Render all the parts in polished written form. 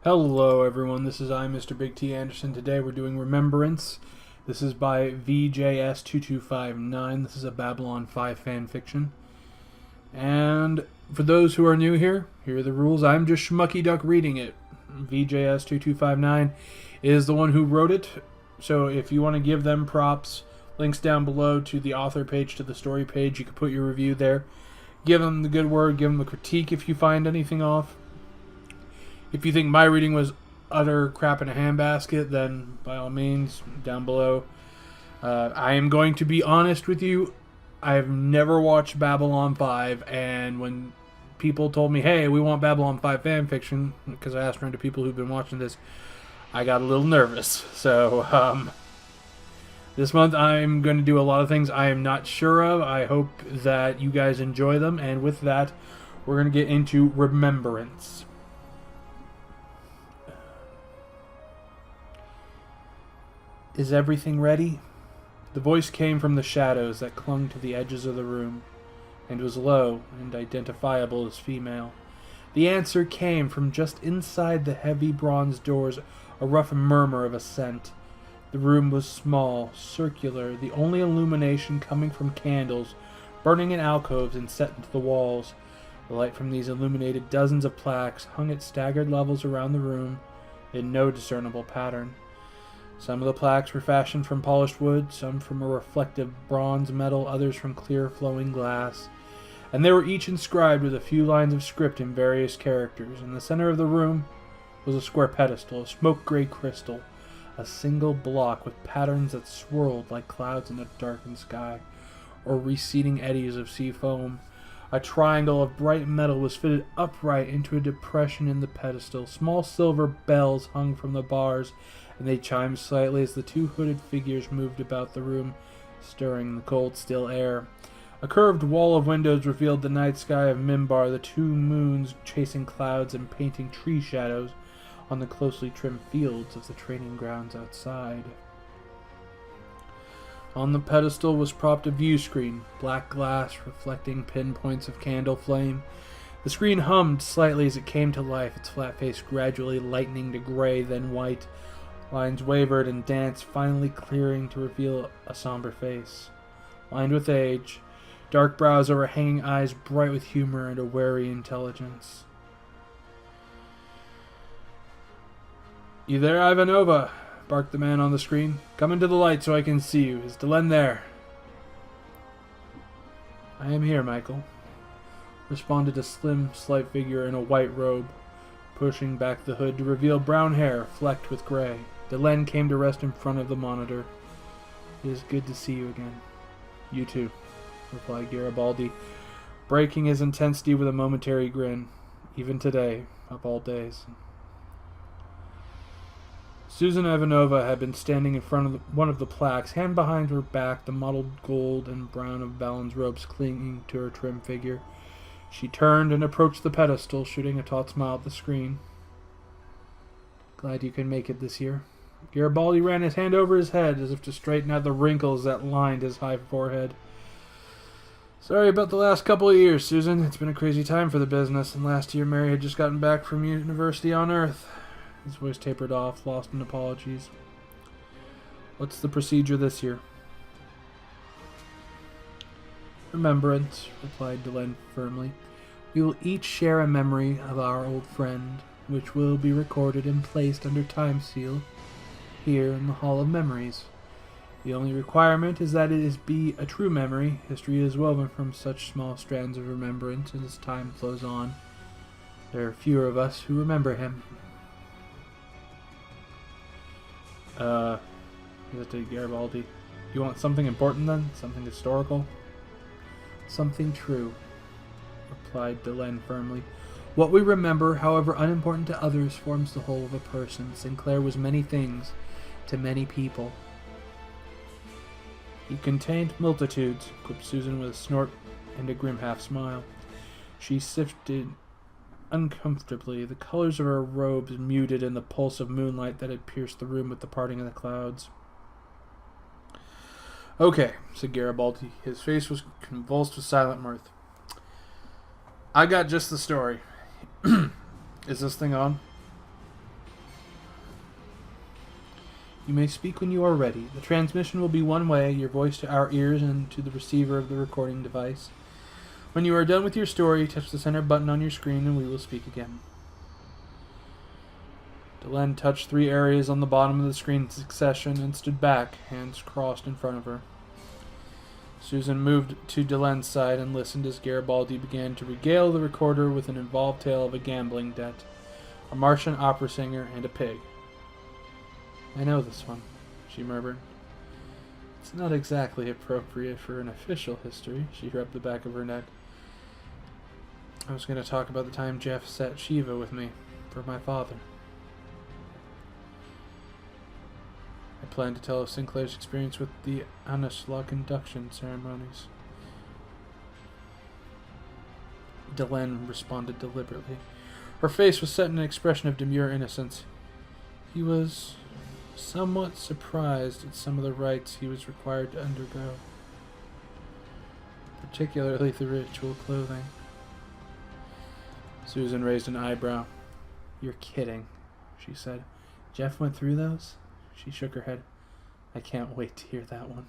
Hello everyone, this is Mr. Big T Anderson. Today we're doing Remembrance. This is by vjs2259. This is a Babylon 5 fan fiction. And for those who are new here are the rules. I'm just Schmucky Duck reading it. vjs2259 is the one who wrote it. So if you want to give them props, links down below to the author page, to the story page. You can put your review there. Give them the good word, give them a critique if you find anything off. If you think my reading was utter crap in a handbasket, then by all means, down below. I am going to be honest with you. I've never watched Babylon 5, and when people told me, hey, we want Babylon 5 fan fiction, because I asked around to people who've been watching this, I got a little nervous. So, this month I'm going to do a lot of things I am not sure of. I hope that you guys enjoy them, and with that, we're going to get into Remembrance. Is everything ready? The voice came from the shadows that clung to the edges of the room, and was low and identifiable as female. The answer came from just inside the heavy bronze doors, a rough murmur of assent. The room was small, circular, the only illumination coming from candles, burning in alcoves and set into the walls. The light from these illuminated dozens of plaques hung at staggered levels around the room, in no discernible pattern. Some of the plaques were fashioned from polished wood, some from a reflective bronze metal, others from clear flowing glass, and they were each inscribed with a few lines of script in various characters. In the center of the room was a square pedestal, a smoke-gray crystal, a single block with patterns that swirled like clouds in a darkened sky, or receding eddies of sea foam. A triangle of bright metal was fitted upright into a depression in the pedestal. Small silver bells hung from the bars, and they chimed slightly as the two hooded figures moved about the room, stirring the cold, still air. A curved wall of windows revealed the night sky of Mimbar, the two moons chasing clouds and painting tree shadows on the closely trimmed fields of the training grounds outside. On the pedestal was propped a view screen, black glass reflecting pinpoints of candle flame. The screen hummed slightly as it came to life, its flat face gradually lightening to gray, then white. Lines wavered and danced, finally clearing to reveal a somber face, lined with age, dark brows overhanging eyes bright with humor and a wary intelligence. "You there, Ivanova?" barked the man on the screen. "Come into the light so I can see you. Is Delenn there?" "I am here, Michael," responded a slim, slight figure in a white robe, pushing back the hood to reveal brown hair flecked with gray. Delenn came to rest in front of the monitor. "It is good to see you again." "You too," replied Garibaldi, breaking his intensity with a momentary grin. "Even today, of all days." Susan Ivanova had been standing in front of one of the plaques, hand behind her back, the mottled gold and brown of Balin's robes clinging to her trim figure. She turned and approached the pedestal, shooting a taut smile at the screen. "Glad you can make it this year." Garibaldi ran his hand over his head as if to straighten out the wrinkles that lined his high forehead. "Sorry about the last couple of years, Susan. It's been a crazy time for the business, and last year Mary had just gotten back from university on Earth." His voice tapered off, lost in apologies. "What's the procedure this year?" "Remembrance," replied Delenn firmly. "We will each share a memory of our old friend, which will be recorded and placed under time seal here in the Hall of Memories. The only requirement is that it be a true memory. History is woven from such small strands of remembrance as time flows on. There are fewer of us who remember him." Hesitated Garibaldi. "You want something important then? Something historical?" "Something true," replied Delenn firmly. "What we remember, however unimportant to others, forms the whole of a person. Sinclair was many things to many people." "He contained multitudes," quipped Susan with a snort and a grim half-smile. She shifted uncomfortably, the colors of her robes muted in the pulse of moonlight that had pierced the room with the parting of the clouds. "Okay," said Garibaldi. His face was convulsed with silent mirth. "I got just the story. Is this thing on?" You may speak when you are ready. The transmission will be one way, your voice to our ears and to the receiver of the recording device. When you are done with your story, touch the center button on your screen and we will speak again. Delenn touched 3 areas on the bottom of the screen in succession and stood back, hands crossed in front of her. Susan moved to Delenn's side and listened as Garibaldi began to regale the recorder with an involved tale of a gambling debt, a Martian opera singer, and a pig. I know this one, she murmured. It's not exactly appropriate for an official history, she rubbed the back of her neck. I was going to talk about the time Jeff set Shiva with me, for my father. I plan to tell of Sinclair's experience with the Anashlock induction ceremonies. Delenn responded deliberately. Her face was set in an expression of demure innocence. He was somewhat surprised at some of the rites he was required to undergo, particularly the ritual clothing. Susan raised an eyebrow. You're kidding, she said. Jeff went through those? She shook her head. I can't wait to hear that one.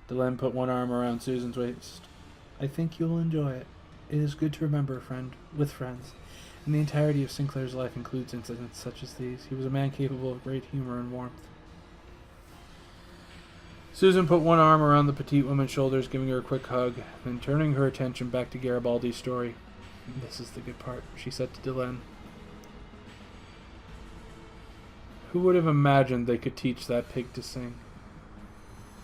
Delenn put one arm around Susan's waist. I think you'll enjoy it. It is good to remember a friend with friends, and the entirety of Sinclair's life includes incidents such as these. He was a man capable of great humor and warmth. Susan put one arm around the petite woman's shoulders, giving her a quick hug, then turning her attention back to Garibaldi's story. This is the good part, she said to Delenn. Who would have imagined they could teach that pig to sing?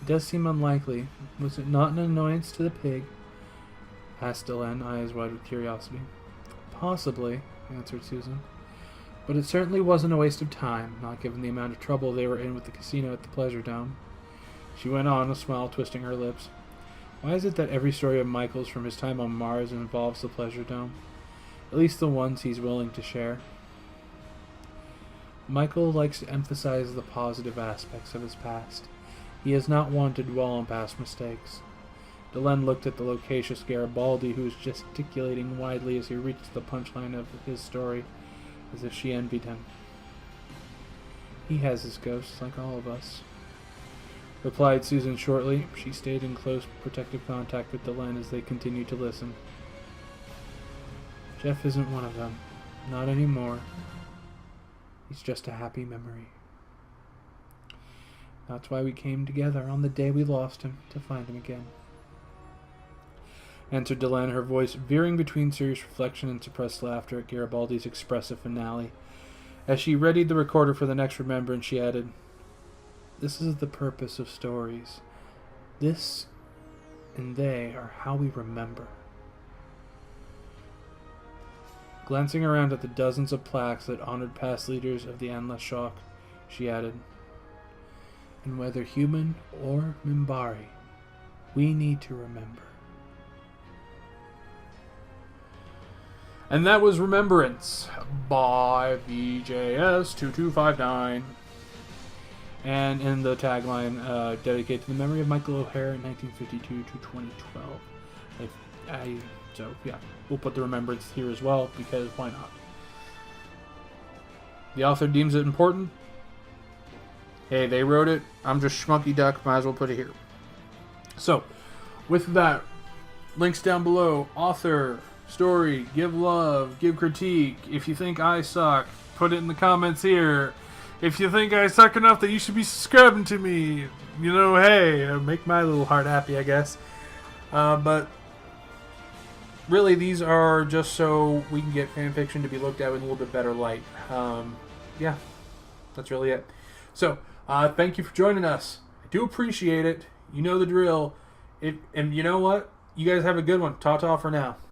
It does seem unlikely. Was it not an annoyance to the pig? Asked Delenn, eyes wide with curiosity. Possibly, answered Susan. But it certainly wasn't a waste of time, not given the amount of trouble they were in with the casino at the Pleasure Dome. She went on, a smile twisting her lips. Why is it that every story of Michael's from his time on Mars involves the Pleasure Dome? At least the ones he's willing to share. Michael likes to emphasize the positive aspects of his past. He is not one to dwell on past mistakes. Delenn looked at the loquacious Garibaldi, who was gesticulating widely as he reached the punchline of his story, as if she envied him. He has his ghosts, like all of us, replied Susan shortly. She stayed in close protective contact with Delenn as they continued to listen. Jeff isn't one of them. Not anymore. He's just a happy memory. That's why we came together on the day we lost him, to find him again. Answered Delenn, her voice veering between serious reflection and suppressed laughter at Garibaldi's expressive finale. As she readied the recorder for the next remembrance, she added, This is the purpose of stories. This and they are how we remember. Glancing around at the dozens of plaques that honored past leaders of the Anashlock, she added, And whether human or Minbari, we need to remember. And that was Remembrance by vjs2259. And in the tagline, dedicated to the memory of Michael O'Hare in 1952 to 2012. So, yeah, we'll put the remembrance here as well, because why not? The author deems it important. Hey, they wrote it. I'm just schmucky duck. Might as well put it here. So, with that, links down below. Author, story, give love, give critique. If you think I suck, put it in the comments here. If you think I suck enough that you should be subscribing to me, you know, hey, make my little heart happy, I guess. But really, these are just so we can get fanfiction to be looked at in a little bit better light. Yeah, that's really it. So, thank you for joining us. I do appreciate it. You know the drill. And you know what? You guys have a good one. Ta-ta for now.